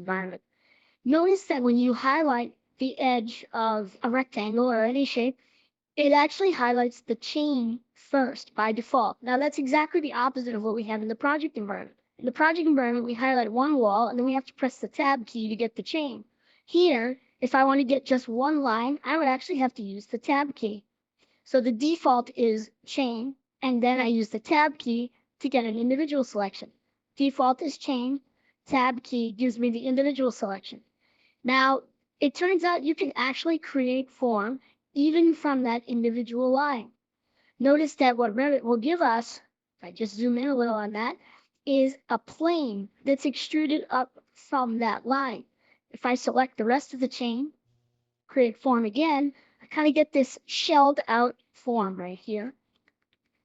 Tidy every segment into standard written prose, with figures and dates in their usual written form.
environment. Notice that when you highlight the edge of a rectangle or any shape, it actually highlights the chain first by default. Now that's exactly the opposite of what we have in the project environment. In the project environment, we highlight one wall and then we have to press the tab key to get the chain. Here, if I want to get just one line, I would actually have to use the tab key. So the default is chain, and then I use the tab key to get an individual selection. Default is chain, tab key gives me the individual selection. Now, it turns out you can actually create form even from that individual line. Notice that what Revit will give us, if I just zoom in a little on that, is a plane that's extruded up from that line. If I select the rest of the chain, create form again, I kind of get this shelled out form right here.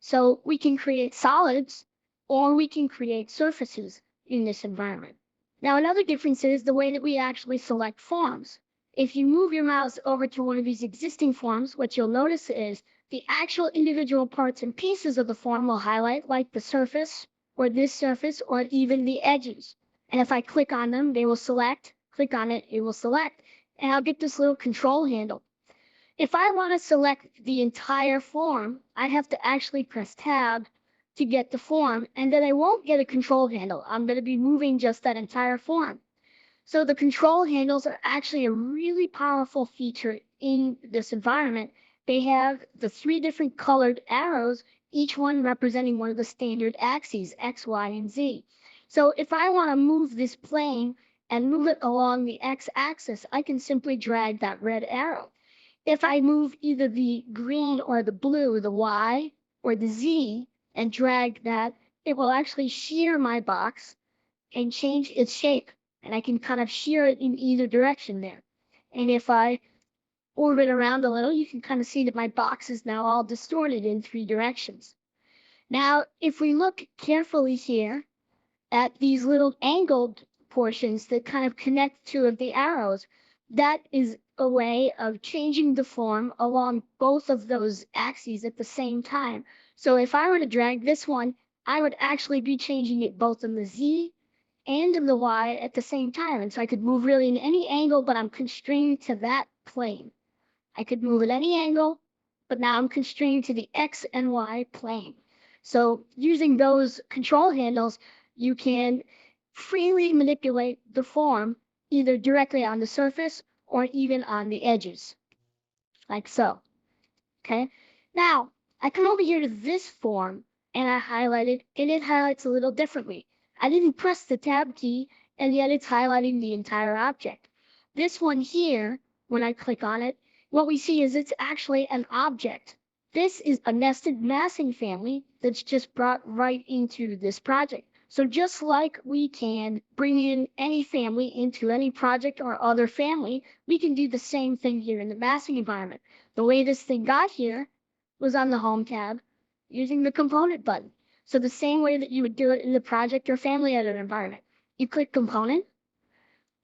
So we can create solids or we can create surfaces in this environment. Now, another difference is the way that we actually select forms. If you move your mouse over to one of these existing forms, what you'll notice is the actual individual parts and pieces of the form will highlight, like the surface, or this surface, or even the edges. And if I click on them, they will select, click on it, it will select, and I'll get this little control handle. If I want to select the entire form, I have to actually press tab to get the form, and then I won't get a control handle. I'm going to be moving just that entire form. So the control handles are actually a really powerful feature in this environment. They have the 3 different colored arrows, each one representing one of the standard axes, X, Y, and Z. So if I want to move this plane and move it along the X axis, I can simply drag that red arrow. If I move either the green or the blue, the Y or the Z, and drag that, it will actually shear my box and change its shape. And I can kind of shear it in either direction there. And if I orbit around a little, you can kind of see that my box is now all distorted in 3 directions. Now, if we look carefully here at these little angled portions that kind of connect 2 of the arrows, that is a way of changing the form along both of those axes at the same time. So if I were to drag this one, I would actually be changing it both in the Z and in the Y at the same time. And so I could move really in any angle, but I'm constrained to that plane. I could move at any angle, but now I'm constrained to the X and Y plane. So using those control handles, you can freely manipulate the form either directly on the surface or even on the edges, like so. Okay. Now, I come over here to this form and I highlight it, and it highlights a little differently. I didn't press the tab key, and yet it's highlighting the entire object. This one here, when I click on it, what we see is it's actually an object. This is a nested massing family that's just brought right into this project. So just like we can bring in any family into any project or other family, we can do the same thing here in the massing environment. The way this thing got here was on the Home tab using the Component button. So the same way that you would do it in the project or family editor environment. You click Component,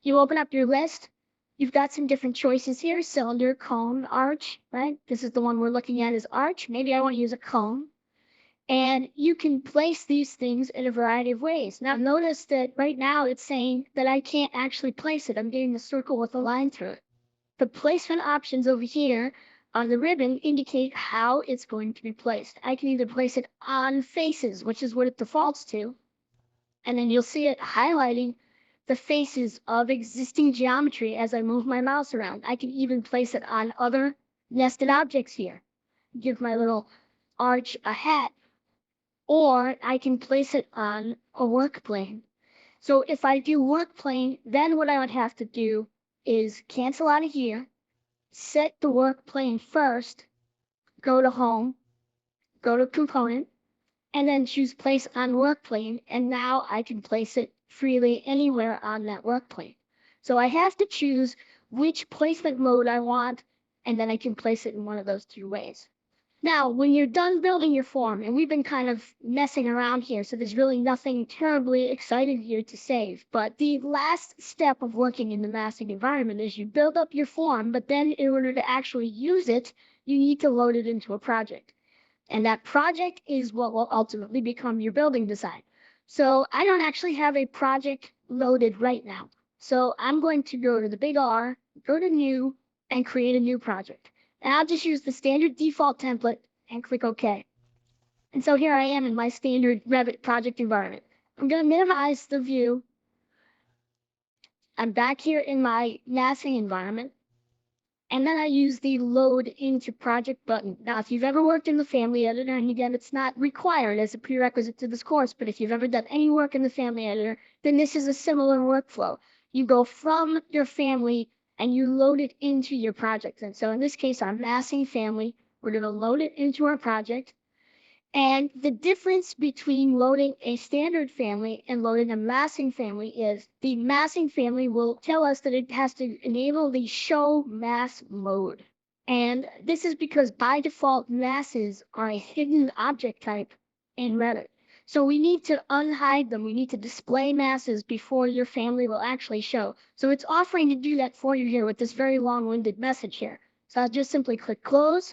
you open up your list, you've got some different choices here, cylinder, cone, arch, right? This is the one we're looking at is arch. Maybe I want to use a cone. And you can place these things in a variety of ways. Now notice that right now it's saying that I can't actually place it. I'm getting a circle with a line through it. The placement options over here on the ribbon indicate how it's going to be placed. I can either place it on faces, which is what it defaults to, and then you'll see it highlighting the faces of existing geometry as I move my mouse around. I can even place it on other nested objects here. Give my little arch a hat, or I can place it on a work plane. So if I do work plane, then what I would have to do is cancel out of here, set the work plane first, go to Home, go to Component, and then choose Place on Work Plane, and now I can place it freely anywhere on that work plane. So I have to choose which placement mode I want, and then I can place it in one of those 2 ways. Now, when you're done building your form, and we've been kind of messing around here, so there's really nothing terribly exciting here to save, but the last step of working in the massing environment is you build up your form, but then in order to actually use it, you need to load it into a project. And that project is what will ultimately become your building design. So I don't actually have a project loaded right now. So I'm going to go to the big R, go to new, and create a new project. And I'll just use the standard default template and click OK. And so here I am in my standard Revit project environment. I'm going to minimize the view. I'm back here in my massing environment. And then I use the load into project button. Now, if you've ever worked in the family editor, and again, it's not required as a prerequisite to this course, but if you've ever done any work in the family editor, then this is a similar workflow. You go from your family and you load it into your project. And so in this case, our massing family, we're going to load it into our project. And the difference between loading a standard family and loading a massing family is the massing family will tell us that it has to enable the show mass mode. And this is because by default, masses are a hidden object type in Revit. So we need to unhide them. We need to display masses before your family will actually show. So it's offering to do that for you here with this very long-winded message here. So I'll just simply click close.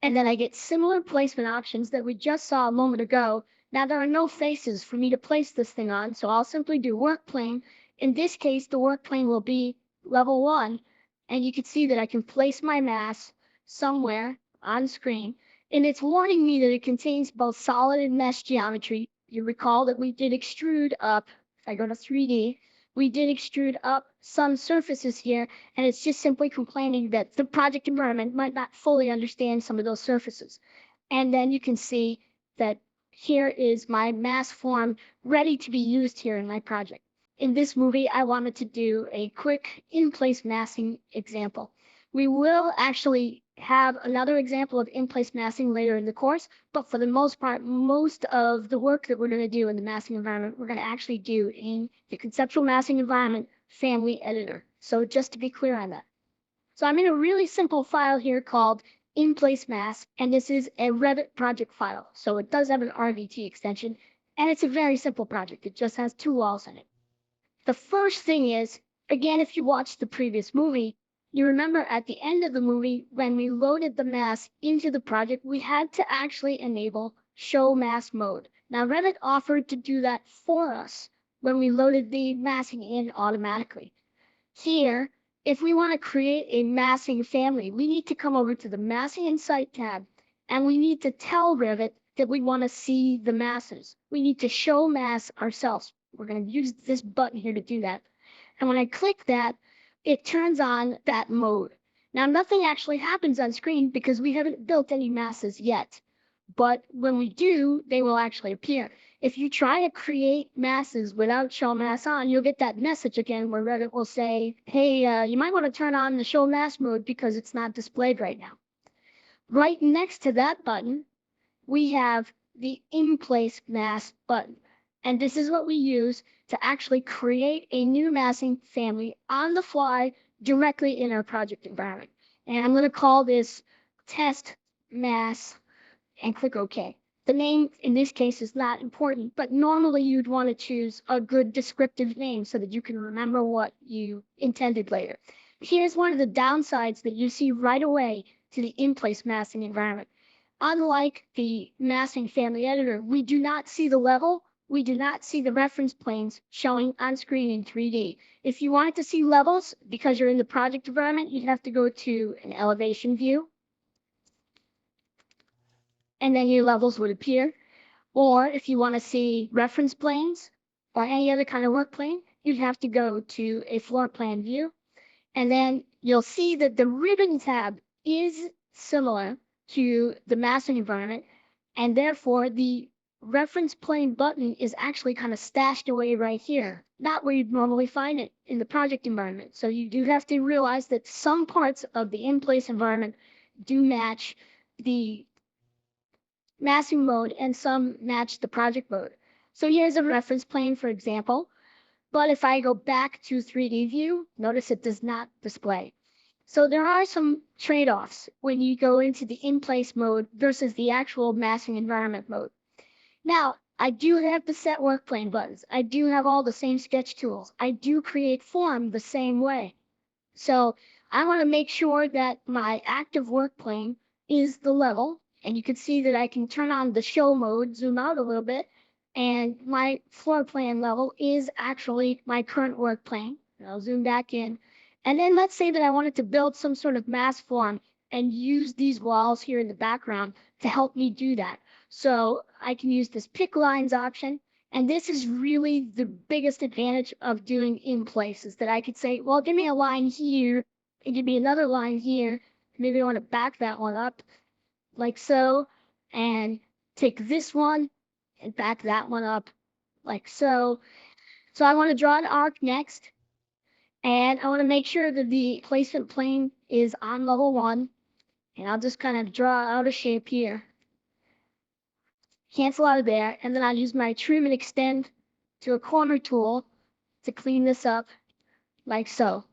And then I get similar placement options that we just saw a moment ago. Now there are no faces for me to place this thing on, so I'll simply do work plane. In this case, the work plane will be level 1, and you can see that I can place my mass somewhere on screen. And it's warning me that it contains both solid and mesh geometry. You recall that we did extrude up, if I go to 3D, we did extrude up some surfaces here, and it's just simply complaining that the project environment might not fully understand some of those surfaces. And then you can see that here is my mass form ready to be used here in my project. In this movie, I wanted to do a quick in-place massing example. We will actually have another example of in-place massing later in the course, but for the most part, most of the work that we're going to do in the massing environment, we're going to actually do in the conceptual massing environment family editor. So just to be clear on that. So I'm in a really simple file here called in-place mass, and this is a Revit project file. So it does have an RVT extension, and it's a very simple project. It just has 2 walls in it. The first thing is, again, if you watched the previous movie, you remember at the end of the movie, when we loaded the mass into the project, we had to actually enable show mass mode. Now, Revit offered to do that for us when we loaded the massing in automatically. Here, if we want to create a massing family, we need to come over to the Massing and Site tab, and we need to tell Revit that we want to see the masses. We need to show mass ourselves. We're going to use this button here to do that. And when I click that, it turns on that mode. Now, nothing actually happens on screen because we haven't built any masses yet. But when we do, they will actually appear. If you try to create masses without show mass on, you'll get that message again where Revit will say, hey, you might want to turn on the show mass mode because it's not displayed right now. Right next to that button, we have the in-place mass button. And this is what we use to actually create a new massing family on the fly directly in our project environment. And I'm going to call this test mass and click OK. The name in this case is not important, but normally you'd want to choose a good descriptive name so that you can remember what you intended later. Here's one of the downsides that you see right away to the in-place massing environment. Unlike the massing family editor, we do not see the level. We do not see the reference planes showing on screen in 3D. If you wanted to see levels, because you're in the project environment, you'd have to go to an elevation view, and then your levels would appear. Or if you want to see reference planes or any other kind of work plane, you'd have to go to a floor plan view. And then you'll see that the ribbon tab is similar to the massing environment, and therefore the reference plane button is actually kind of stashed away right here, not where you'd normally find it in the project environment. So you do have to realize that some parts of the in-place environment do match the massing mode and some match the project mode. So here's a reference plane, for example. But if I go back to 3D view, notice it does not display. So there are some trade-offs when you go into the in-place mode versus the actual massing environment mode. Now, I do have the set work plane buttons. I do have all the same sketch tools. I do create form the same way. So I want to make sure that my active work plane is the level. And you can see that I can turn on the show mode, zoom out a little bit, and my floor plan level is actually my current work plane. And I'll zoom back in. And then let's say that I wanted to build some sort of mass form and use these walls here in the background to help me do that. So I can use this pick lines option. And this is really the biggest advantage of doing in place is that I could say, well, give me a line here and give me another line here. Maybe I want to back that one up like so, and take this one and back that one up like so. So I want to draw an arc next, and I want to make sure that the placement plane is on level 1, and I'll just kind of draw out a shape here. Cancel out of there, and then I'll use my trim and extend to a corner tool to clean this up like so.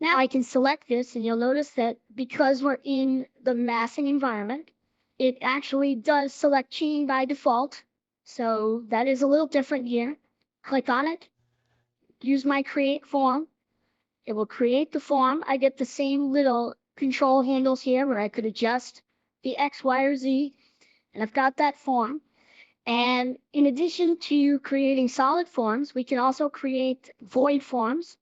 Now I can select this, and you'll notice that because we're in the massing environment, it actually does select chain by default. So that is a little different here. Click on it, use my create form. It will create the form. I get the same little control handles here where I could adjust the X, Y, or Z, and I've got that form. And in addition to creating solid forms, we can also create void forms,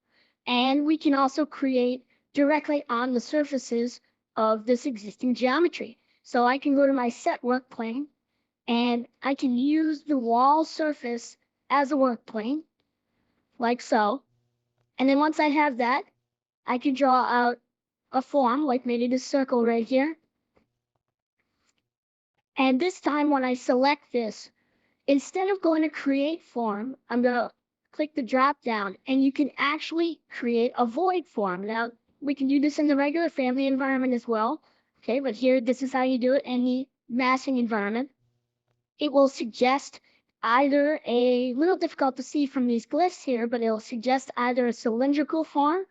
and we can also create directly on the surfaces of this existing geometry. So I can go to my set work plane, and I can use the wall surface as a work plane, like so. And then once I have that, I can draw out a form, like maybe this circle right here. And this time when I select this, instead of going to create form, I'm going to click the drop down, and you can actually create a void form. Now, we can do this in the regular family environment as well. Okay, but here, this is how you do it in the massing environment. It will suggest either a little difficult to see from these glyphs here, but it'll suggest either a cylindrical form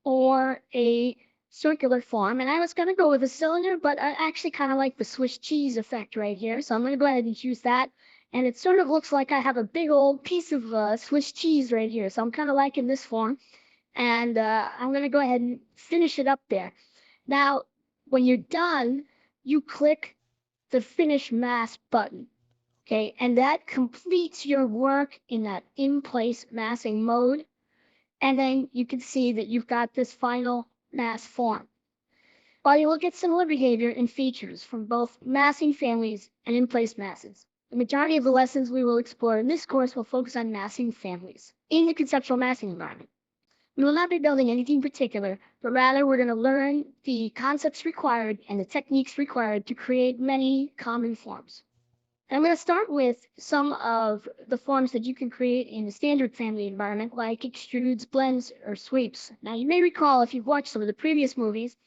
or a circular form. And I was going to go with a cylinder, but I actually kind of like the Swiss cheese effect right here. So I'm going to go ahead and choose that. And it sort of looks like I have a big old piece of Swiss cheese right here. So I'm kind of liking this form. And I'm going to go ahead and finish it up there. Now, when you're done, you click the Finish Mass button. Okay, and that completes your work in that in-place massing mode. And then you can see that you've got this final mass form. While you look at similar behavior and features from both massing families and in-place masses, the majority of the lessons we will explore in this course will focus on massing families in the conceptual massing environment. We will not be building anything particular, but rather we're going to learn the concepts required and the techniques required to create many common forms. I'm going to start with some of the forms that you can create in the standard family environment, like extrudes, blends, or sweeps. Now, you may recall, if you've watched some of the previous movies,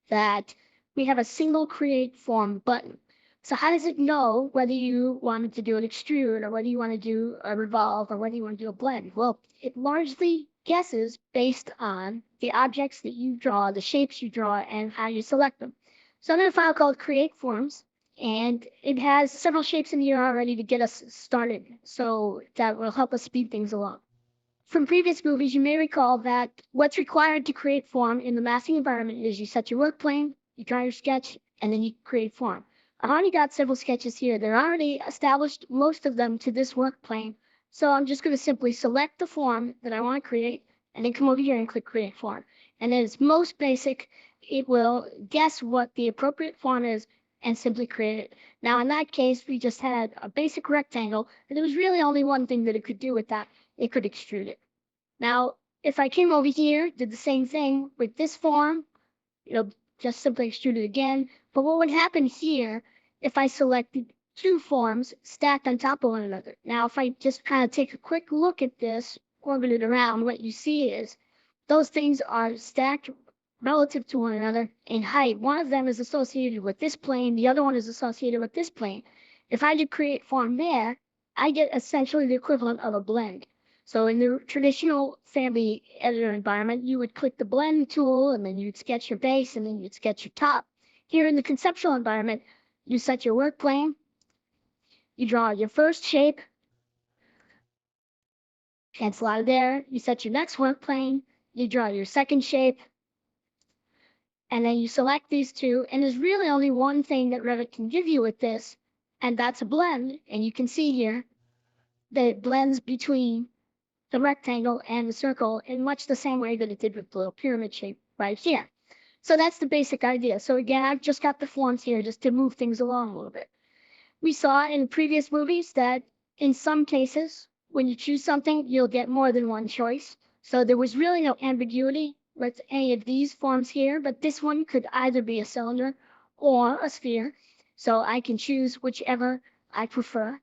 that we have a single create form button. So how does it know whether you wanted to do an extrude, or whether you want to do a revolve, or whether you want to do a blend? Well, it largely guesses based on the objects that you draw, the shapes you draw, and how you select them. So I'm in a file called create forms, and it has several shapes in here already to get us started. So that will help us speed things along. From previous movies, you may recall that what's required to create form in the massing environment is you set your work plane, you draw your sketch, and then you create form. I've already got several sketches here. They're already established, most of them, to this work plane. So I'm just going to simply select the form that I want to create, and then come over here and click create form. And at its most basic, it will guess what the appropriate form is and simply create it. Now, in that case, we just had a basic rectangle, and there was really only one thing that it could do with that. It could extrude it. Now, if I came over here, did the same thing with this form, it'll just simply extrude it again. But what would happen here if I selected two forms stacked on top of one another? Now, if I just kind of take a quick look at this, orbit it around, what you see is those things are stacked relative to one another in height. One of them is associated with this plane, the other one is associated with this plane. If I did create form there, I get essentially the equivalent of a blend. So in the traditional family editor environment, you would click the blend tool, and then you'd sketch your base, and then you'd sketch your top. Here in the conceptual environment, you set your work plane, you draw your first shape, cancel out of there, you set your next work plane, you draw your second shape, and then you select these two, and there's really only one thing that Revit can give you with this, and that's a blend. And you can see here that it blends between the rectangle and the circle in much the same way that it did with the little pyramid shape right here. So that's the basic idea. So again, I've just got the forms here just to move things along a little bit. We saw in previous movies that in some cases, when you choose something, you'll get more than one choice. So there was really no ambiguity with any of these forms here, but this one could either be a cylinder or a sphere. So I can choose whichever I prefer.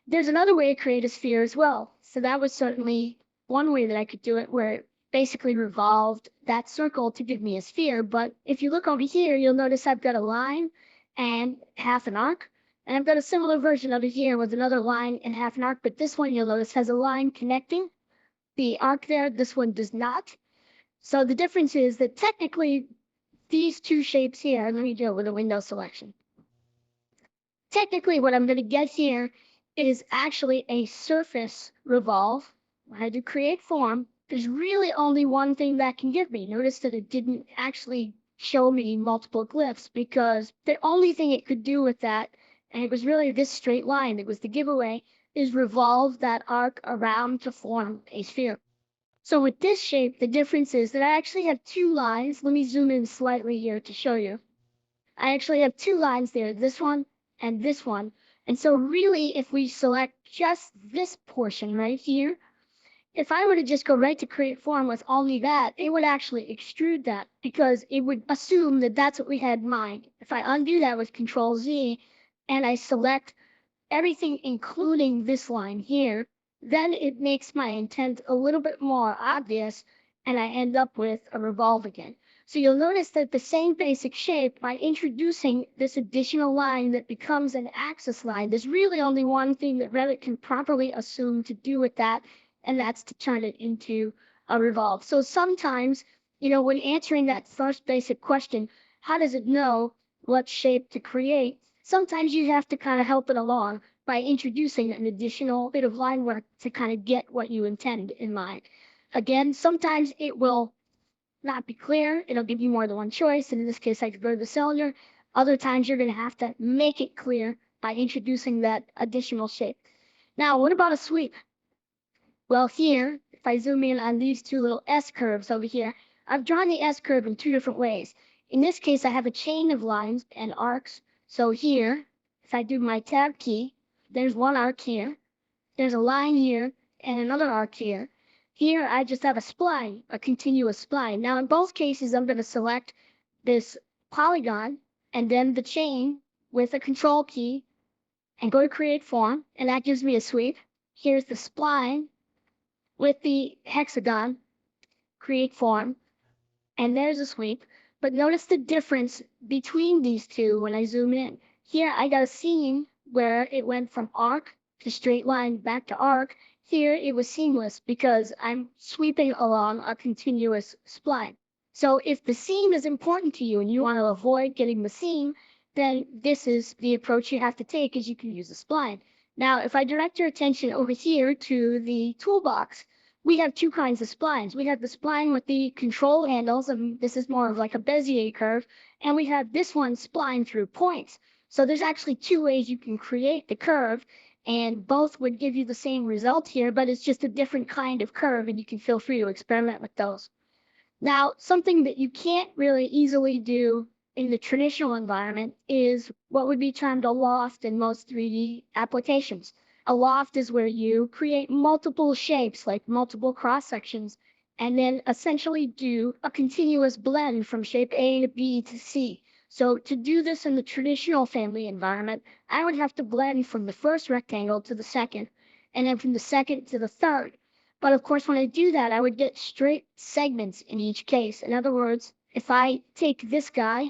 There's another way to create a sphere as well. So that was certainly one way that I could do it, where it basically revolved that circle to give me a sphere. But if you look over here, you'll notice I've got a line and half an arc. And I've got a similar version of it here with another line and half an arc, but this one you'll notice has a line connecting the arc there. This one does not. So the difference is that technically these two shapes here, let me do it with a window selection. Technically, what I'm going to get here is actually a surface revolve. When I do create form, there's really only one thing that can give me. Notice that it didn't actually show me multiple glyphs because the only thing it could do with that, and it was really this straight line that was the giveaway, is revolve that arc around to form a sphere. So with this shape, the difference is that I actually have two lines. Let me zoom in slightly here to show you. I actually have two lines there, this one and this one. And so really, if we select just this portion right here, if I were to just go right to create form with only that, it would actually extrude that because it would assume that that's what we had in mind. If I undo that with Control Z and I select everything including this line here, then it makes my intent a little bit more obvious and I end up with a revolve again. So you'll notice that the same basic shape, by introducing this additional line that becomes an axis line, there's really only one thing that Revit can properly assume to do with that, and that's to turn it into a revolve. So sometimes, when answering that first basic question, how does it know what shape to create? Sometimes you have to kind of help it along by introducing an additional bit of line work to kind of get what you intend in mind. Again, sometimes it will not be clear. It'll give you more than one choice. And in this case, I could go to the cylinder. Other times, you're going to have to make it clear by introducing that additional shape. Now, what about a sweep? Well, here, if I zoom in on these two little S curves over here, I've drawn the S curve in two different ways. In this case, I have a chain of lines and arcs. So here, if I do my tab key, there's one arc here, there's a line here, and another arc here. Here, I just have a spline, a continuous spline. Now, in both cases, I'm going to select this polygon and then the chain with a control key and go to create form, and that gives me a sweep. Here's the spline with the hexagon, create form, and there's a sweep. But notice the difference between these two when I zoom in. Here I got a seam where it went from arc to straight line back to arc. Here it was seamless because I'm sweeping along a continuous spline. So if the seam is important to you and you want to avoid getting the seam, then this is the approach you have to take, is you can use a spline. Now, if I direct your attention over here to the toolbox, we have two kinds of splines. We have the spline with the control handles, and this is more of like a Bezier curve, and we have this one spline through points. So there's actually two ways you can create the curve, and both would give you the same result here, but it's just a different kind of curve, and you can feel free to experiment with those. Now, something that you can't really easily do in the traditional environment is what would be termed a loft in most 3D applications. A loft is where you create multiple shapes, like multiple cross sections, and then essentially do a continuous blend from shape A to B to C. So to do this in the traditional family environment, I would have to blend from the first rectangle to the second, and then from the second to the third. But of course, when I do that, I would get straight segments in each case. In other words, if I take this guy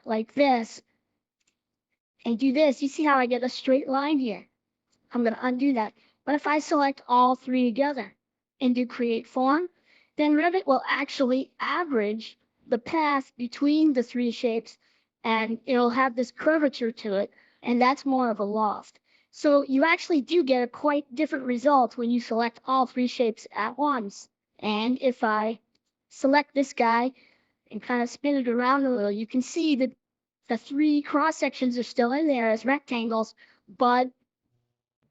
like this and do this, you see how I get a straight line here. I'm going to undo that. But if I select all three together and do create form, then Revit will actually average the path between the three shapes, and it'll have this curvature to it, and that's more of a loft. So you actually do get a quite different result when you select all three shapes at once. And if I select this guy and kind of spin it around a little, you can see that the three cross sections are still in there as rectangles, but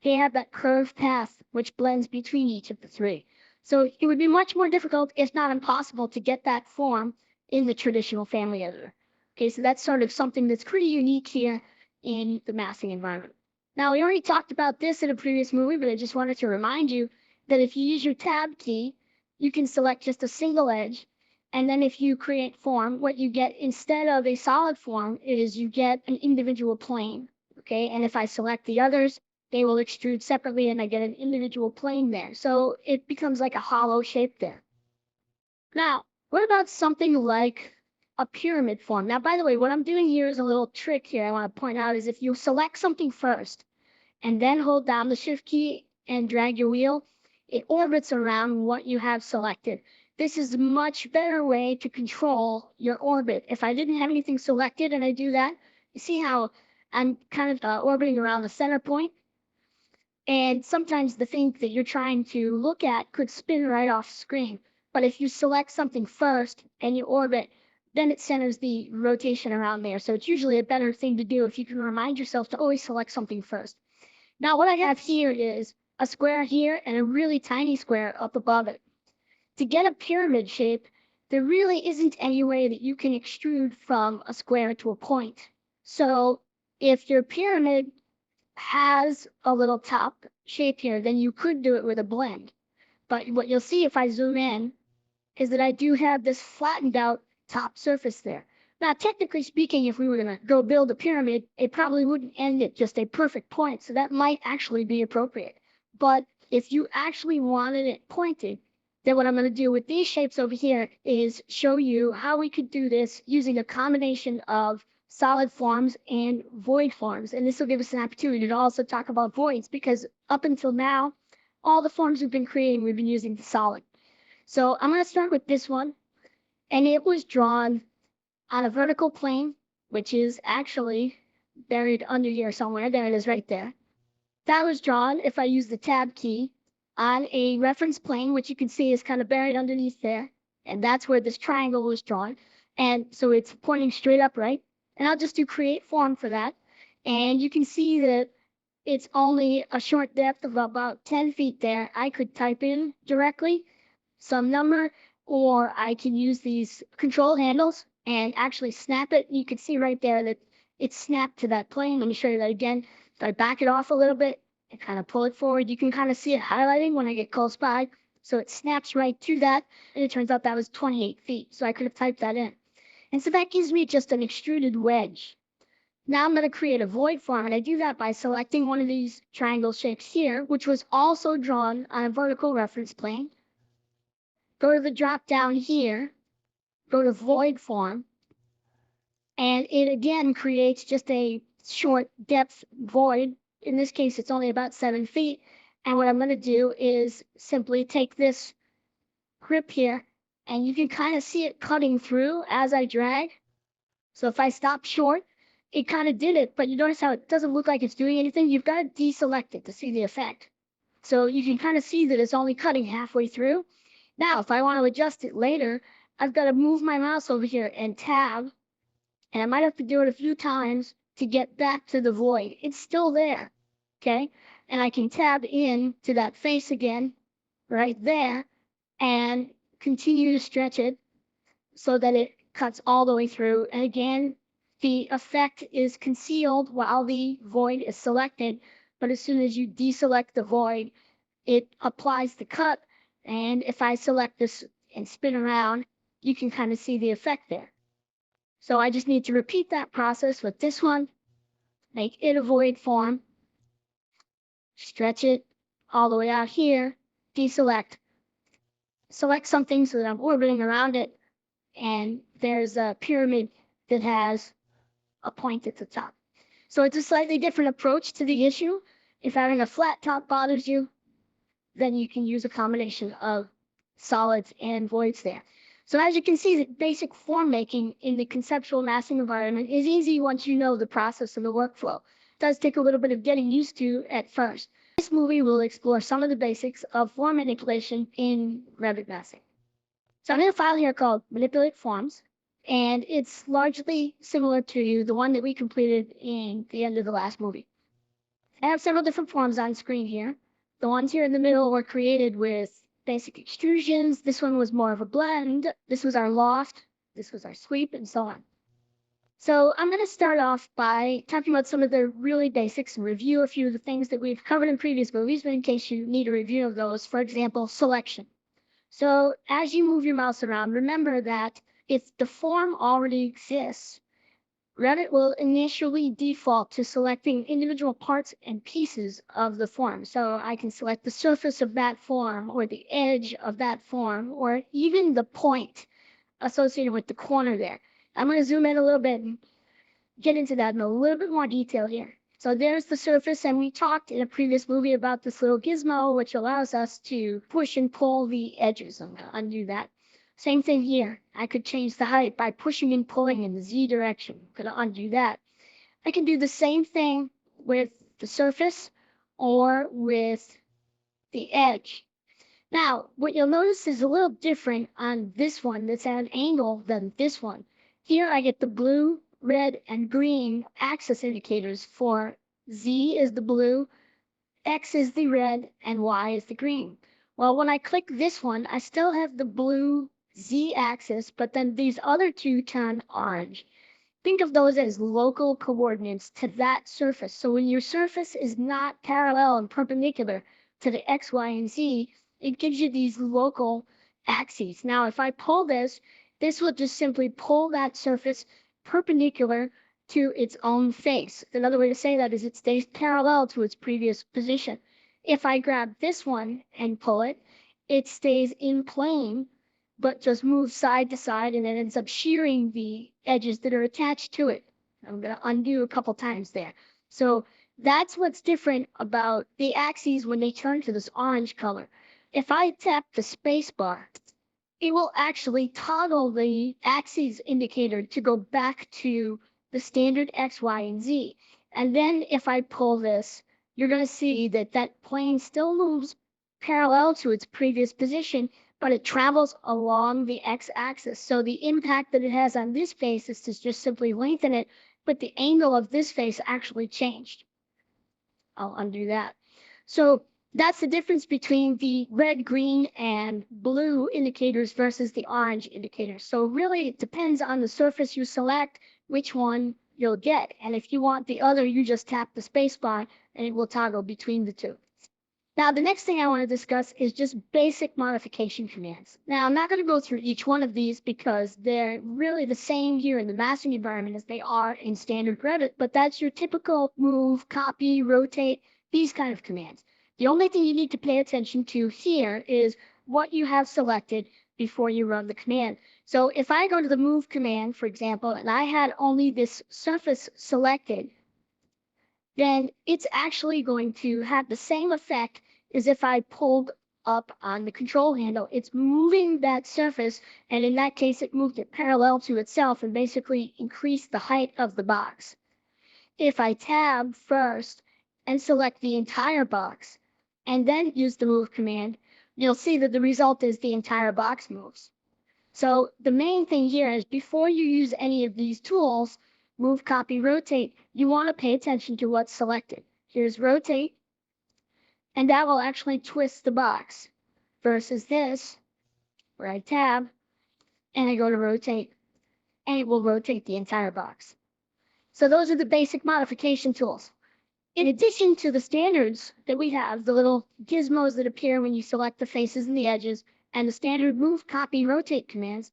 they have that curved path which blends between each of the three. So it would be much more difficult, if not impossible, to get that form in the traditional family editor. Okay, so that's sort of something that's pretty unique here in the massing environment. Now, we already talked about this in a previous movie, but I just wanted to remind you that if you use your tab key, you can select just a single edge. And then if you create form, what you get instead of a solid form is you get an individual plane. Okay, and if I select the others, they will extrude separately and I get an individual plane there. So it becomes like a hollow shape there. Now, what about something like a pyramid form? Now, by the way, what I'm doing here is a little trick here I want to point out is if you select something first and then hold down the shift key and drag your wheel, it orbits around what you have selected. This is a much better way to control your orbit. If I didn't have anything selected and I do that, you see how I'm kind of orbiting around the center point? And sometimes the thing that you're trying to look at could spin right off screen. But if you select something first and you orbit, then it centers the rotation around there. So it's usually a better thing to do if you can remind yourself to always select something first. Now what I have here is a square here and a really tiny square up above it. To get a pyramid shape, there really isn't any way that you can extrude from a square to a point. So if your pyramid has a little top shape here, then you could do it with a blend. But what you'll see if I zoom in is that I do have this flattened out top surface there. Now, technically speaking, if we were going to go build a pyramid, it probably wouldn't end at just a perfect point. So that might actually be appropriate. But if you actually wanted it pointed, then what I'm going to do with these shapes over here is show you how we could do this using a combination of solid forms and void forms. And this will give us an opportunity to also talk about voids because up until now, all the forms we've been creating, we've been using the solid. So I'm going to start with this one. And it was drawn on a vertical plane, which is actually buried under here somewhere. There it is right there. That was drawn, if I use the tab key, on a reference plane, which you can see is kind of buried underneath there. And that's where this triangle was drawn. And so it's pointing straight up, right? And I'll just do create form for that. And you can see that it's only a short depth of about 10 feet there. I could type in directly some number, or I can use these control handles and actually snap it. You can see right there that it's snapped to that plane. Let me show you that again. If I back it off a little bit and kind of pull it forward, you can kind of see it highlighting when I get close by. So it snaps right to that, and it turns out that was 28 feet. So I could have typed that in. And so that gives me just an extruded wedge. Now I'm going to create a void form, and I do that by selecting one of these triangle shapes here, which was also drawn on a vertical reference plane. Go to the drop down here, go to void form, and it again creates just a short depth void. In this case, it's only about 7 feet. And what I'm going to do is simply take this grip here, and you can kind of see it cutting through as I drag. So if I stop short, it kind of did it, but you notice how it doesn't look like it's doing anything? You've got to deselect it to see the effect. So you can kind of see that it's only cutting halfway through. Now, if I want to adjust it later, I've got to move my mouse over here and tab, and I might have to do it a few times to get back to the void. It's still there, okay? And I can tab in to that face again, right there, and continue to stretch it so that it cuts all the way through. And again, the effect is concealed while the void is selected, but as soon as you deselect the void, it applies the cut. And if I select this and spin around, you can kind of see the effect there. So I just need to repeat that process with this one, make it a void form, stretch it all the way out here, deselect, select something so that I'm orbiting around it, and there's a pyramid that has a point at the top. So it's a slightly different approach to the issue. If having a flat top bothers you, then you can use a combination of solids and voids there. So as you can see, the basic form making in the conceptual massing environment is easy once you know the process and the workflow. It does take a little bit of getting used to at first. This movie will explore some of the basics of form manipulation in Revit massing. So I'm in a file here called Manipulate Forms, and it's largely similar to the one that we completed in the end of the last movie. I have several different forms on screen here. The ones here in the middle were created with basic extrusions. This one was more of a blend. This was our loft. This was our sweep, and so on. So I'm going to start off by talking about some of the really basics and review a few of the things that we've covered in previous movies, but in case you need a review of those, for example, selection. So as you move your mouse around, remember that if the form already exists, Revit will initially default to selecting individual parts and pieces of the form. So I can select the surface of that form or the edge of that form or even the point associated with the corner there. I'm going to zoom in a little bit and get into that in a little bit more detail here. So there's the surface, and we talked in a previous movie about this little gizmo, which allows us to push and pull the edges. I'm going to undo that. Same thing here. I could change the height by pushing and pulling in the Z direction. I'm going to undo that. I can do the same thing with the surface or with the edge. Now, what you'll notice is a little different on this one that's at an angle than this one. Here I get the blue, red, and green axis indicators for Z is the blue, X is the red, and Y is the green. Well, when I click this one, I still have the blue Z axis, but then these other two turn orange. Think of those as local coordinates to that surface. So when your surface is not parallel and perpendicular to the X, Y, and Z, it gives you these local axes. Now, if I pull this, this will just simply pull that surface perpendicular to its own face. Another way to say that is it stays parallel to its previous position. If I grab this one and pull it, it stays in plane but just moves side to side and then ends up shearing the edges that are attached to it. I'm going to undo a couple times there. So that's what's different about the axes when they turn to this orange color. If I tap the space bar, it will actually toggle the axis indicator to go back to the standard X, Y, and Z. And then if I pull this, you're going to see that that plane still moves parallel to its previous position, but it travels along the x-axis. So the impact that it has on this face is to just simply lengthen it, but the angle of this face actually changed. I'll undo that. So that's the difference between the red, green, and blue indicators versus the orange indicators. So really, it depends on the surface you select, which one you'll get. And if you want the other, you just tap the space bar, and it will toggle between the two. Now, the next thing I want to discuss is just basic modification commands. Now, I'm not going to go through each one of these because they're really the same here in the mastering environment as they are in standard Revit, but that's your typical move, copy, rotate, these kind of commands. The only thing you need to pay attention to here is what you have selected before you run the command. So if I go to the move command, for example, and I had only this surface selected, then it's actually going to have the same effect as if I pulled up on the control handle. It's moving that surface, and in that case, it moved it parallel to itself and basically increased the height of the box. If I tab first and select the entire box, and then use the move command, you'll see that the result is the entire box moves. So the main thing here is before you use any of these tools, move, copy, rotate, you want to pay attention to what's selected. Here's rotate, and that will actually twist the box versus this, where I tab and I go to rotate, and it will rotate the entire box. So those are the basic modification tools. In addition to the standards that we have, the little gizmos that appear when you select the faces and the edges, and the standard move, copy, rotate commands,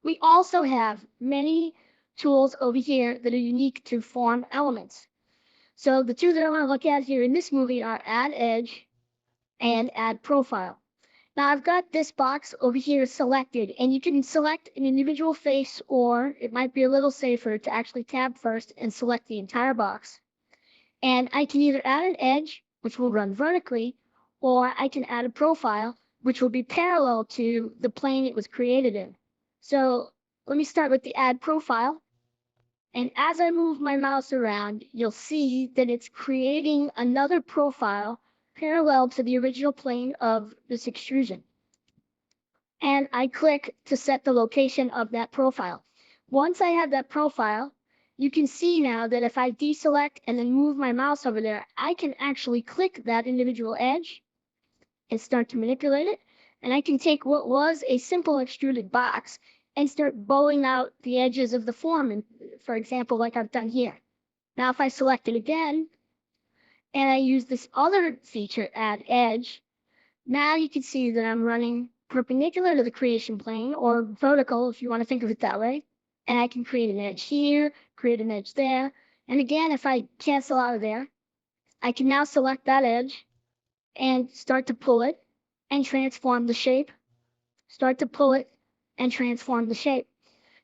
we also have many tools over here that are unique to form elements. So the two that I want to look at here in this movie are add edge and add profile. Now I've got this box over here selected, and you can select an individual face, or it might be a little safer to actually tab first and select the entire box. And I can either add an edge, which will run vertically, or I can add a profile, which will be parallel to the plane it was created in. So let me start with the add profile. And as I move my mouse around, you'll see that it's creating another profile parallel to the original plane of this extrusion. And I click to set the location of that profile. Once I have that profile, you can see now that if I deselect and then move my mouse over there, I can actually click that individual edge and start to manipulate it. And I can take what was a simple extruded box and start bowing out the edges of the form, and, for example, like I've done here. Now, if I select it again and I use this other feature, add edge, now you can see that I'm running perpendicular to the creation plane, or vertical if you want to think of it that way. And I can create an edge here, create an edge there. And again, if I cancel out of there, I can now select that edge and start to pull it and transform the shape, start to pull it and transform the shape.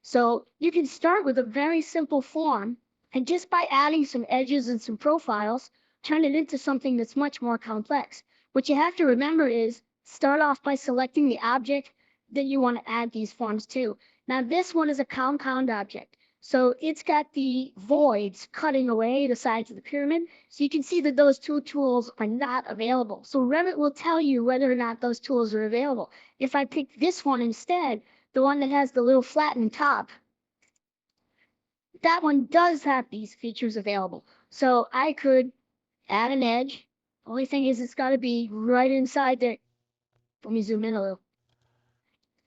So you can start with a very simple form, and just by adding some edges and some profiles, turn it into something that's much more complex. What you have to remember is start off by selecting the object that you want to add these forms to. Now this one is a compound object. So it's got the voids cutting away the sides of the pyramid. So you can see that those two tools are not available. So Revit will tell you whether or not those tools are available. If I pick this one instead, the one that has the little flattened top, that one does have these features available. So I could add an edge. Only thing is it's got to be right inside there. Let me zoom in a little.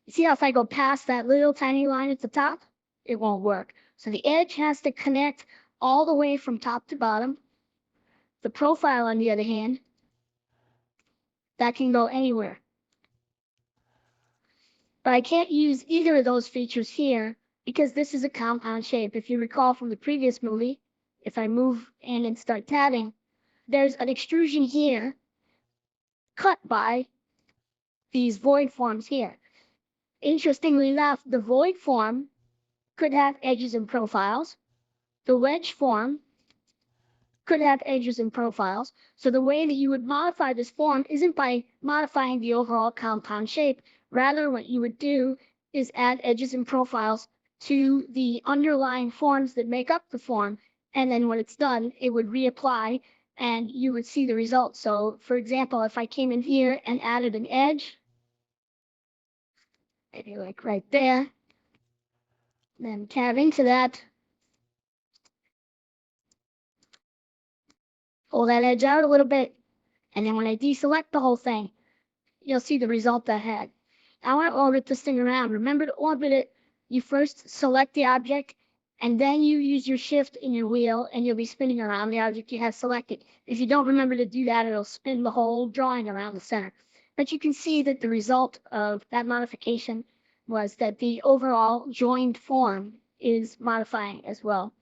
You see how if I go past that little tiny line at the top, it won't work. So the edge has to connect all the way from top to bottom. The profile, on the other hand, that can go anywhere. But I can't use either of those features here because this is a compound shape. If you recall from the previous movie, if I move in and start tabbing, there's an extrusion here cut by these void forms here. Interestingly enough, the void form could have edges and profiles. The wedge form could have edges and profiles. So the way that you would modify this form isn't by modifying the overall compound shape. Rather, what you would do is add edges and profiles to the underlying forms that make up the form. And then when it's done, it would reapply and you would see the results. So for example, if I came in here and added an edge, maybe like right there, then tab into that, pull that edge out a little bit, and then when I deselect the whole thing, you'll see the result that had. I want to orbit this thing around. Remember to orbit it. You first select the object, and then you use your shift in your wheel, and you'll be spinning around the object you have selected. If you don't remember to do that, it'll spin the whole drawing around the center. But you can see that the result of that modification was that the overall joined form is modifying as well.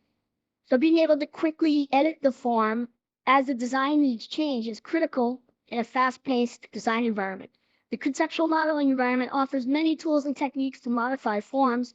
So being able to quickly edit the form as the design needs change is critical in a fast-paced design environment. The conceptual modeling environment offers many tools and techniques to modify forms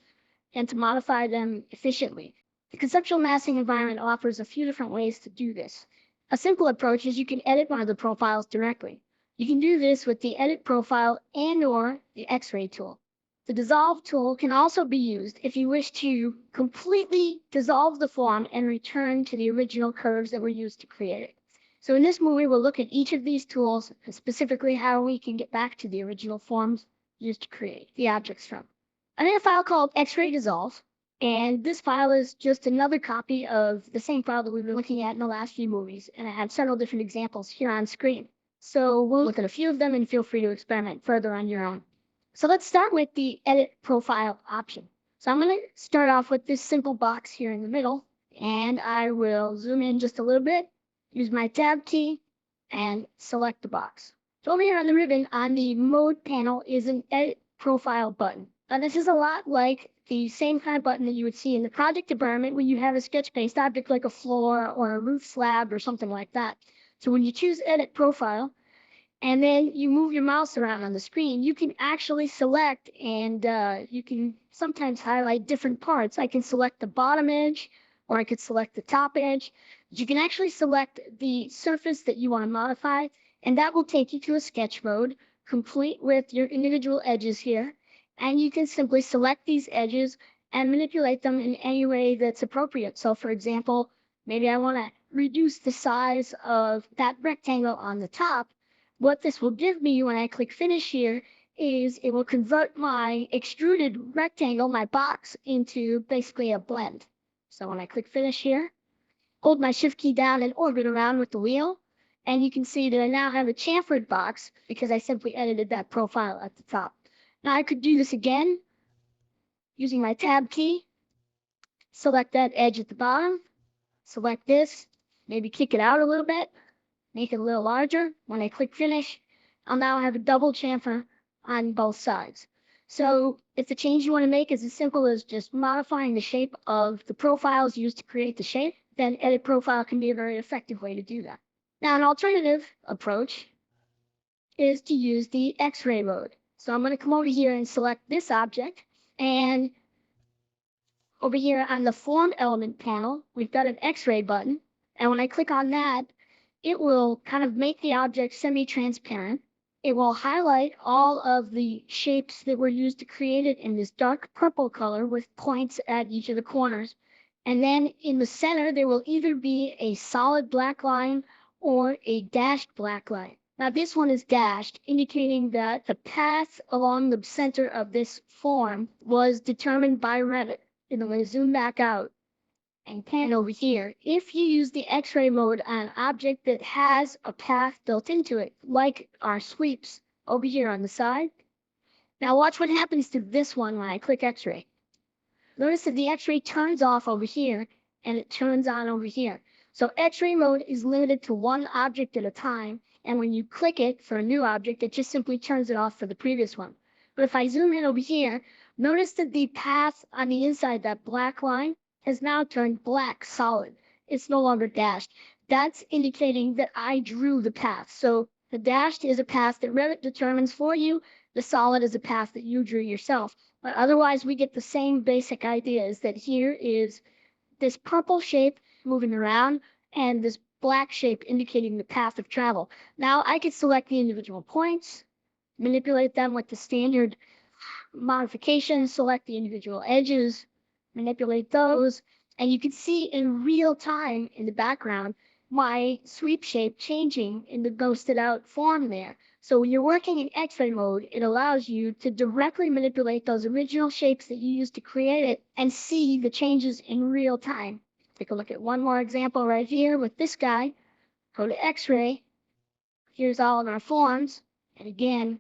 and to modify them efficiently. The conceptual massing environment offers a few different ways to do this. A simple approach is you can edit one of the profiles directly. You can do this with the Edit Profile and/or the X-ray tool. The Dissolve tool can also be used if you wish to completely dissolve the form and return to the original curves that were used to create it. So in this movie, we'll look at each of these tools and specifically how we can get back to the original forms used to create the objects from. I made a file called X-ray Dissolve, and this file is just another copy of the same file that we've been looking at in the last few movies, and I have several different examples here on screen. So we'll look at a few of them and feel free to experiment further on your own. So let's start with the Edit Profile option. So I'm going to start off with this simple box here in the middle, and I will zoom in just a little bit, use my Tab key, and select the box. So over here on the ribbon on the Mode panel is an Edit Profile button. Now this is a lot like the same kind of button that you would see in the project environment when you have a sketch-based object like a floor or a roof slab or something like that. So when you choose Edit Profile, and then you move your mouse around on the screen, you can actually select and you can sometimes highlight different parts. I can select the bottom edge or I could select the top edge. You can actually select the surface that you want to modify, and that will take you to a sketch mode, complete with your individual edges here. And you can simply select these edges and manipulate them in any way that's appropriate. So for example, maybe I want to reduce the size of that rectangle on the top. What this will give me when I click finish here is it will convert my extruded rectangle, my box, into basically a blend. So when I click finish here, hold my shift key down and orbit around with the wheel. And you can see that I now have a chamfered box because I simply edited that profile at the top. Now I could do this again using my tab key, select that edge at the bottom, select this, maybe kick it out a little bit, make it a little larger. When I click finish, I'll now have a double chamfer on both sides. So if the change you want to make is as simple as just modifying the shape of the profiles used to create the shape, then edit profile can be a very effective way to do that. Now, an alternative approach is to use the X-ray mode. So I'm going to come over here and select this object, and over here on the form element panel, we've got an X-ray button. And when I click on that, it will kind of make the object semi-transparent. It will highlight all of the shapes that were used to create it in this dark purple color with points at each of the corners. And then in the center, there will either be a solid black line or a dashed black line. Now this one is dashed, indicating that the path along the center of this form was determined by Revit. And I'm going to zoom back out and pan over here. If you use the X-ray mode on an object that has a path built into it, like our sweeps over here on the side, now watch what happens to this one when I click X-ray. Notice that the X-ray turns off over here and it turns on over here. So X-ray mode is limited to one object at a time, and when you click it for a new object, it just simply turns it off for the previous one. But if I zoom in over here, notice that the path on the inside, that black line, has now turned black solid. It's no longer dashed. That's indicating that I drew the path. So the dashed is a path that Revit determines for you. The solid is a path that you drew yourself. But otherwise, we get the same basic idea, is that here is this purple shape moving around and this black shape indicating the path of travel. Now I could select the individual points, manipulate them with the standard modifications, select the individual edges, manipulate those, and you can see in real time in the background my sweep shape changing in the ghosted out form there. So when you're working in X-ray mode, it allows you to directly manipulate those original shapes that you used to create it and see the changes in real time. Take a look at one more example right here with this guy. Go to X-ray. Here's all of our forms. And again,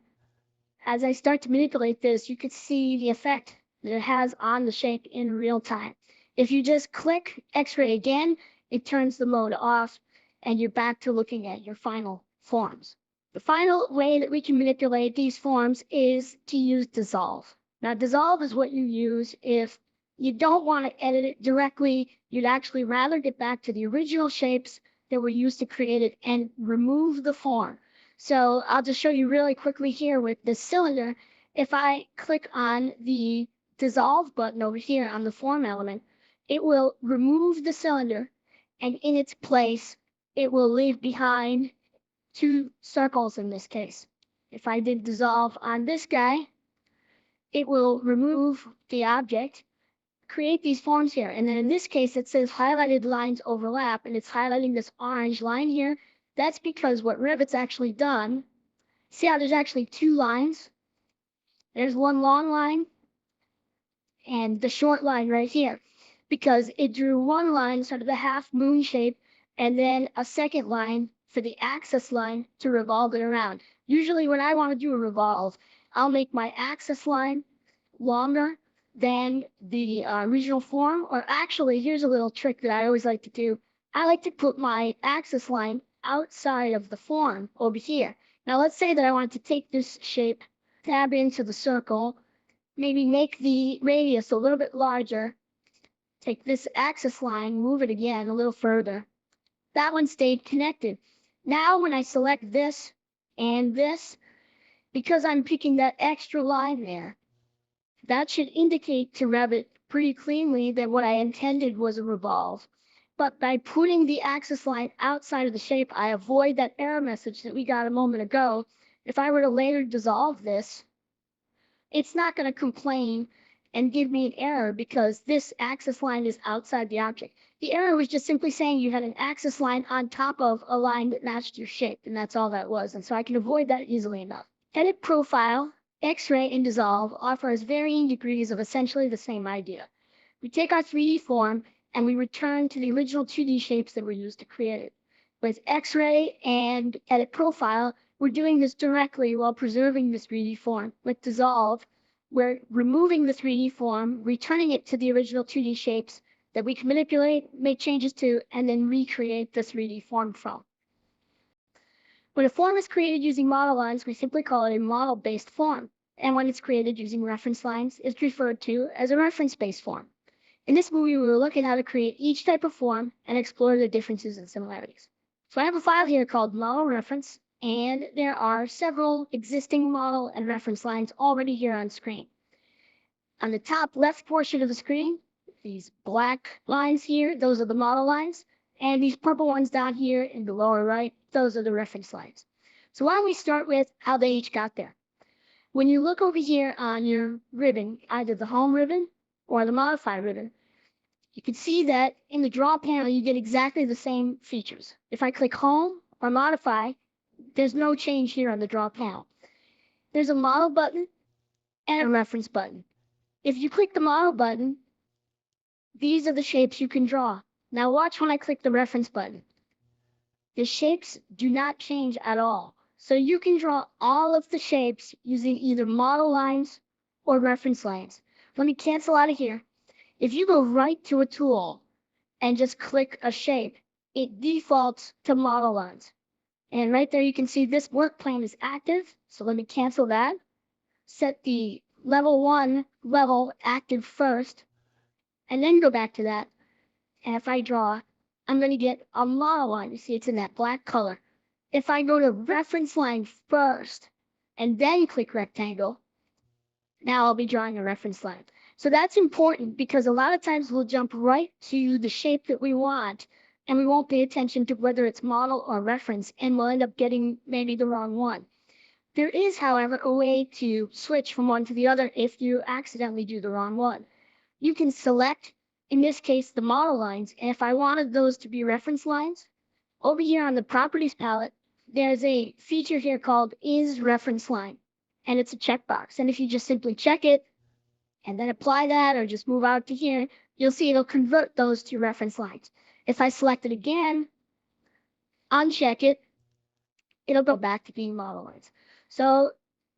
as I start to manipulate this, you can see the effect that it has on the shape in real time. If you just click X-ray again, it turns the mode off and you're back to looking at your final forms. The final way that we can manipulate these forms is to use dissolve. Now, dissolve is what you use if you don't want to edit it directly. You'd actually rather get back to the original shapes that were used to create it and remove the form. So I'll just show you really quickly here with this cylinder. If I click on the dissolve button over here on the form element, it will remove the cylinder, and in its place, it will leave behind two circles in this case. If I did dissolve on this guy, it will remove the object, create these forms here. And then in this case, it says highlighted lines overlap, and it's highlighting this orange line here. That's because what Revit's actually done, see how there's actually two lines? There's one long line and the short line right here, because it drew one line, sort of the half moon shape, and then a second line for the axis line to revolve it around. Usually when I want to do a revolve, I'll make my axis line longer than the original form, or actually, here's a little trick that I always like to do. I like to put my axis line outside of the form over here. Now let's say that I wanted to take this shape, tab into the circle, maybe make the radius a little bit larger, take this axis line, move it again a little further. That one stayed connected. Now when I select this and this, because I'm picking that extra line there, that should indicate to Revit pretty cleanly that what I intended was a revolve. But by putting the axis line outside of the shape, I avoid that error message that we got a moment ago. If I were to later dissolve this, it's not going to complain and give me an error because this axis line is outside the object. The error was just simply saying you had an axis line on top of a line that matched your shape, and that's all that was. And so I can avoid that easily enough. Edit profile, X-ray, and dissolve offers varying degrees of essentially the same idea. We take our 3D form and we return to the original 2D shapes that were used to create it. With X-ray and Edit Profile, we're doing this directly while preserving the 3D form. With Dissolve, we're removing the 3D form, returning it to the original 2D shapes that we can manipulate, make changes to, and then recreate the 3D form from. When a form is created using model lines, we simply call it a model-based form. And when it's created using reference lines, it's referred to as a reference-based form. In this movie, we will look at how to create each type of form and explore the differences and similarities. So I have a file here called model reference, and there are several existing model and reference lines already here on screen. On the top left portion of the screen, these black lines here, those are the model lines. And these purple ones down here in the lower right, those are the reference lines. So why don't we start with how they each got there? When you look over here on your ribbon, either the home ribbon or the modify ribbon, you can see that in the draw panel, you get exactly the same features. If I click home or modify, there's no change here on the draw panel. There's a model button and a reference button. If you click the model button, these are the shapes you can draw. Now watch when I click the reference button. The shapes do not change at all. So you can draw all of the shapes using either model lines or reference lines. Let me cancel out of here. If you go right to a tool and just click a shape, it defaults to model lines. And right there you can see this work plane is active. So let me cancel that. Set the level 1 level active first, and then go back to that. And if I draw, I'm going to get a model line. You see it's in that black color. If I go to reference line first and then click rectangle, now I'll be drawing a reference line. So that's important because a lot of times we'll jump right to the shape that we want and we won't pay attention to whether it's model or reference, and we'll end up getting maybe the wrong one. There is, however, a way to switch from one to the other if you accidentally do the wrong one. You can select, in this case, the model lines, and if I wanted those to be reference lines, over here on the Properties palette, there's a feature here called Is Reference Line, and it's a checkbox. And if you just simply check it, and then apply that, or just move out to here, you'll see it'll convert those to reference lines. If I select it again, uncheck it, it'll go back to being model lines. So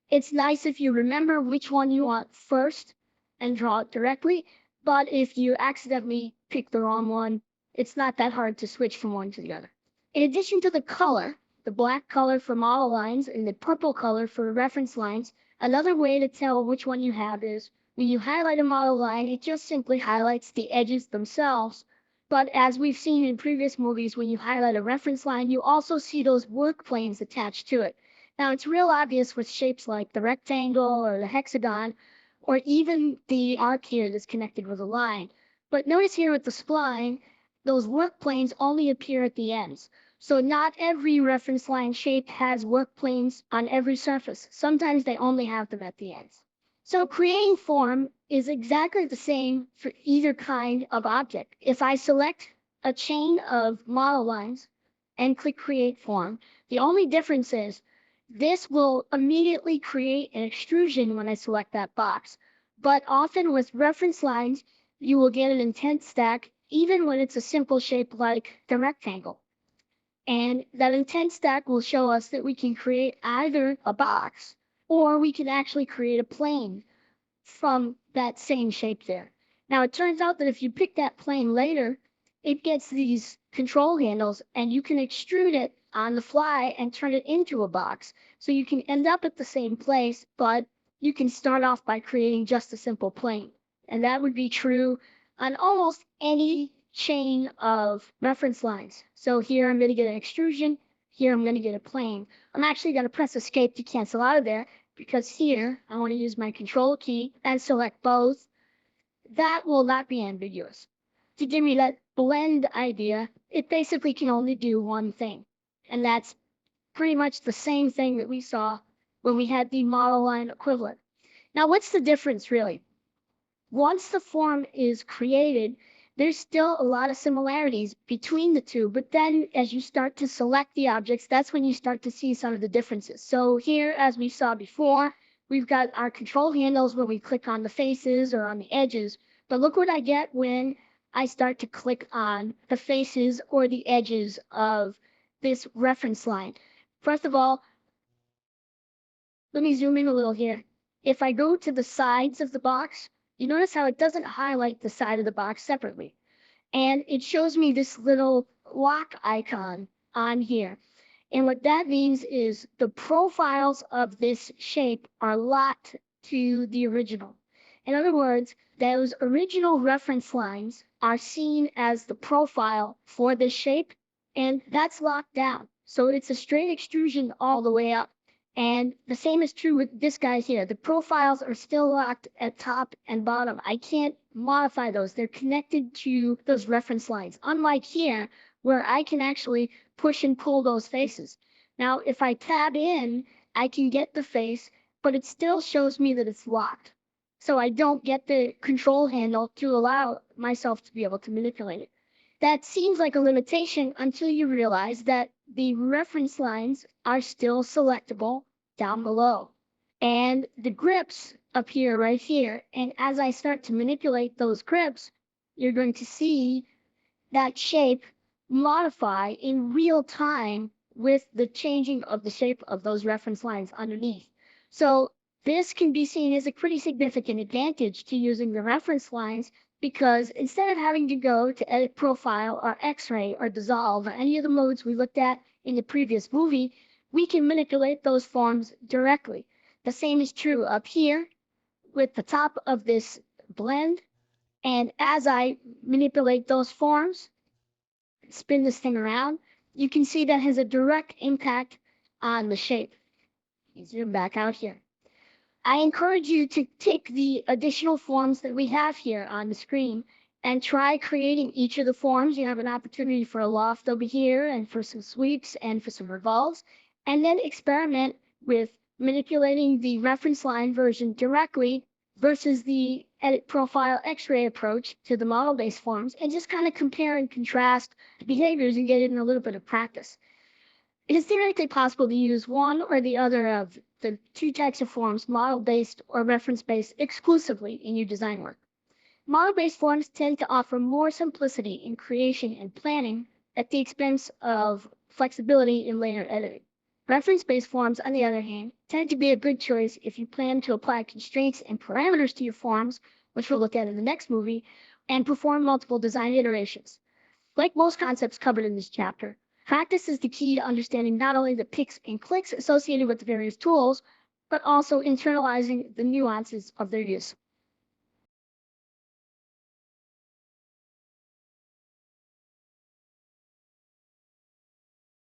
it's nice if you remember which one you want first and draw it directly, but if you accidentally pick the wrong one, it's not that hard to switch from one to the other. In addition to the color, the black color for model lines and the purple color for reference lines, another way to tell which one you have is when you highlight a model line, it just simply highlights the edges themselves. But as we've seen in previous movies, when you highlight a reference line, you also see those work planes attached to it. Now, it's real obvious with shapes like the rectangle or the hexagon, or even the arc here that's connected with a line. But notice here with the spline, those work planes only appear at the ends. So not every reference line shape has work planes on every surface. Sometimes they only have them at the ends. So creating form is exactly the same for either kind of object. If I select a chain of model lines and click Create Form, the only difference is this will immediately create an extrusion when I select that box. But often with reference lines, you will get an intent stack even when it's a simple shape like the rectangle. And that intent stack will show us that we can create either a box or we can actually create a plane from that same shape there. Now, it turns out that if you pick that plane later, it gets these control handles and you can extrude it on the fly and turn it into a box. So you can end up at the same place, but you can start off by creating just a simple plane. And that would be true on almost any chain of reference lines. So here I'm going to get an extrusion. Here I'm going to get a plane. I'm actually going to press Escape to cancel out of there because here I want to use my Control key and select both. That will not be ambiguous. To give me that blend idea, it basically can only do one thing. And that's pretty much the same thing that we saw when we had the model line equivalent. Now, what's the difference really? Once the form is created, there's still a lot of similarities between the two, but then as you start to select the objects, that's when you start to see some of the differences. So here, as we saw before, we've got our control handles when we click on the faces or on the edges, but look what I get when I start to click on the faces or the edges of this reference line. First of all, let me zoom in a little here. If I go to the sides of the box, you notice how it doesn't highlight the side of the box separately. And it shows me this little lock icon on here. And what that means is the profiles of this shape are locked to the original. In other words, those original reference lines are seen as the profile for this shape, and that's locked down. So it's a straight extrusion all the way up. And the same is true with this guy here. The profiles are still locked at top and bottom. I can't modify those. They're connected to those reference lines. Unlike here, where I can actually push and pull those faces. Now, if I tab in, I can get the face, but it still shows me that it's locked. So I don't get the control handle to allow myself to be able to manipulate it. That seems like a limitation until you realize that the reference lines are still selectable down below. And the grips appear right here. And as I start to manipulate those grips, you're going to see that shape modify in real time with the changing of the shape of those reference lines underneath. So this can be seen as a pretty significant advantage to using the reference lines because instead of having to go to edit profile or x-ray or dissolve or any of the modes we looked at in the previous movie, we can manipulate those forms directly. The same is true up here with the top of this blend. And as I manipulate those forms, spin this thing around, you can see that has a direct impact on the shape. Zoom back out here. I encourage you to take the additional forms that we have here on the screen and try creating each of the forms. You have an opportunity for a loft over here and for some sweeps and for some revolves, and then experiment with manipulating the reference line version directly versus the edit profile x-ray approach to the model-based forms, and just kind of compare and contrast behaviors and get in a little bit of practice. It is theoretically possible to use one or the other of the two types of forms, model-based or reference-based, exclusively in your design work. Model-based forms tend to offer more simplicity in creation and planning at the expense of flexibility in later editing. Reference-based forms, on the other hand, tend to be a good choice if you plan to apply constraints and parameters to your forms, which we'll look at in the next movie, and perform multiple design iterations. Like most concepts covered in this chapter, practice is the key to understanding not only the picks and clicks associated with the various tools, but also internalizing the nuances of their use.